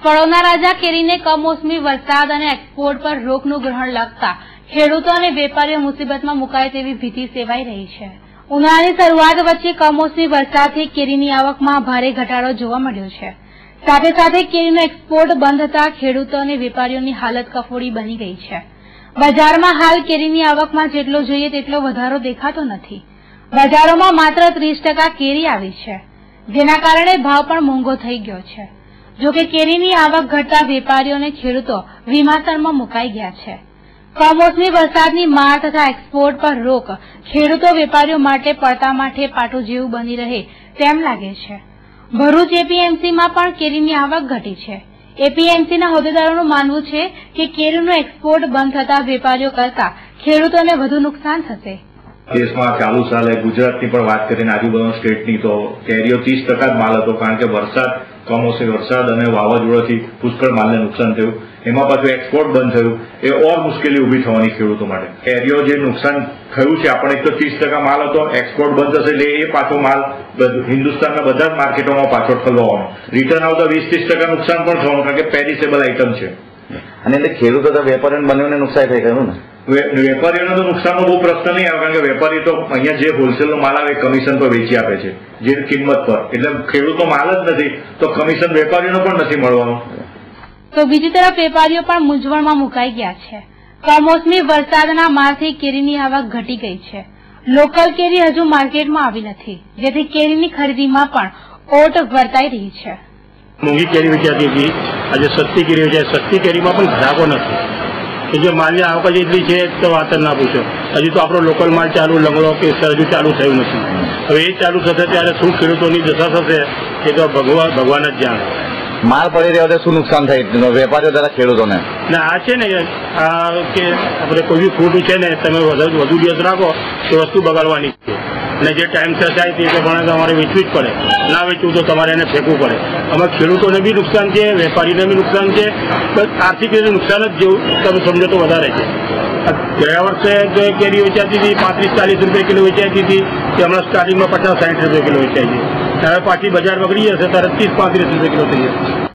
ફળોના રાજા કેરીને કમોસમી વરસાદ અને એક્સપોર્ટ પર રોકનું ગ્રહણ લાગતા ખેડૂતો અને વેપારીઓ મુસીબતમાં મુકાય તેવી ભીતિ સેવાઈ રહી છે। ઉનાળાની શરૂઆત વચ્ચે કમોસમી વરસાદથી કેરીની આવકમાં ભારે ઘટાડો જોવા મળ્યો છે। સાથે સાથે કેરીનો એક્સપોર્ટ બંધ થતા ખેડૂતો અને વેપારીઓની હાલત કફોડી બની ગઈ છે। બજારમાં હાલ કેરીની આવકમાં જેટલો જોઈએ તેટલો વધારો દેખાતો નથી। બજારોમાં માત્ર 30% કેરી આવી છે, જેના કારણે ભાવ પણ મોંઘો થઈ ગયો છે। જોકે કેરીની આવક ઘટતા વેપારીઓ અને ખેડૂતો વિમાસણમાં મુકાઈ ગયા છે। કમોસમી વરસાદની માર તથા એક્સપોર્ટ પર રોક ખેડૂતો વેપારીઓ માટે પડતા માથે પાટું જેવું બની રહે તેમ લાગે છે। ભરૂચ એપીએમસીમાં પણ કેરીની આવક ઘટી છે। એપીએમસીના હોદ્દેદારોનું માનવું છે કે કેરીનું એક્સપોર્ટ બંધ થતા વેપારીઓ કરતા ખેડૂતોને વધુ નુકસાન થશે। દેશમાં ચાલુ સાલે ગુજરાતની પણ વાત કરીને આજુબાજુ સ્ટેટની તો કેરીઓ 30% જ માલ હતો, કારણ કે કમોસમી વરસાદ અને વાવાઝોડાથી પુષ્કળ માલને નુકસાન થયું। એમાં પાછું એક્સપોર્ટ બંધ થયું, એ ઓર મુશ્કેલી ઉભી થવાની ખેડૂતો માટે। કેરીઓ જે નુકસાન થયું છે, આપણે એક તો 30% માલ હતો, એક્સપોર્ટ બંધ થશે એટલે એ પાછો માલ હિન્દુસ્તાનના બધા જ માર્કેટોમાં પાછો ઠલવવાનો, રિટર્ન આવતા 20-30% નુકસાન પણ થવાનું, કારણ કે પેરિસેબલ આઇટમ છે। અને એટલે ખેડૂતો તો વેપારીઓને બંનેને નુકસાન થઈ ગયું ને। વેપારીઓને તો નુકસાનનો બહુ પ્રશ્ન નહીં આવે, કારણ કે વેપારી તો અહીંયા જે હોલસેલનો માલ આવે કમિશન પર વેચી આપે છે, જે કિંમત પર, એટલે ખેડૂતો માલ જ નથી તો કમિશન વેપારીઓને પણ નથી મળવાનું। તો બીજી તરફ વેપારીઓ પણ મૂંઝવણમાં મુકાઈ ગયા છે। કમોસમી વરસાદના મારથી કેરીની આવક ઘટી ગઈ છે। લોકલ કેરી હજુ માર્કેટમાં આવી નથી, જેથી કેરીની ખરીદીમાં પણ ઓટ વર્તાઈ રહી છે। મોંઘી કેરી વેચાતી હતી, આજે સસ્તી કેરી વેચાય, સસ્તી કેરીમાં પણ ગ્રાહકો નથી। જે માલની આવક જ એટલી છે તો વાત જ ના પૂછો। હજી તો આપણો લોકલ માલ ચાલુ લંગડો કે હજુ ચાલુ થયું નથી। હવે એ ચાલુ થશે ત્યારે શું ખેડૂતોની દશા થશે એ તો ભગવાન જ જાણે। માલ પડી રહ્યો શું નુકસાન થાય વેપારીઓ દ્વારા ખેડૂતોને? ના આ છે ને કે આપણે કોઈ બી ફ્રૂટ છે ને તમે વધુ દિવસ રાખો તો વસ્તુ બગાડવાની છે, અને જે ટાઈમ થાય તે પ્રમાણે તમારે વેચવી જ પડે, ના વેચવું તો તમારે એને ફેંકવું પડે। આમાં ખેડૂતોને બી નુકસાન છે, વેપારીને બી નુકસાન છે, આર્થિક રીતે નુકસાન જ જેવું તમે સમજો તો વધારે છે। ગયા વર્ષે જે કેરી વેચાતી હતી 35-40 રૂપિયા કિલો વેચાતી હતી, તે હમણાં સ્ટાર્ટિંગમાં 50-60 રૂપિયા કિલો વેચાય છે। હવે પાછી બજાર બગડી જશે ત્યારે 30-35 રૂપિયા કિલો થઈ જશે।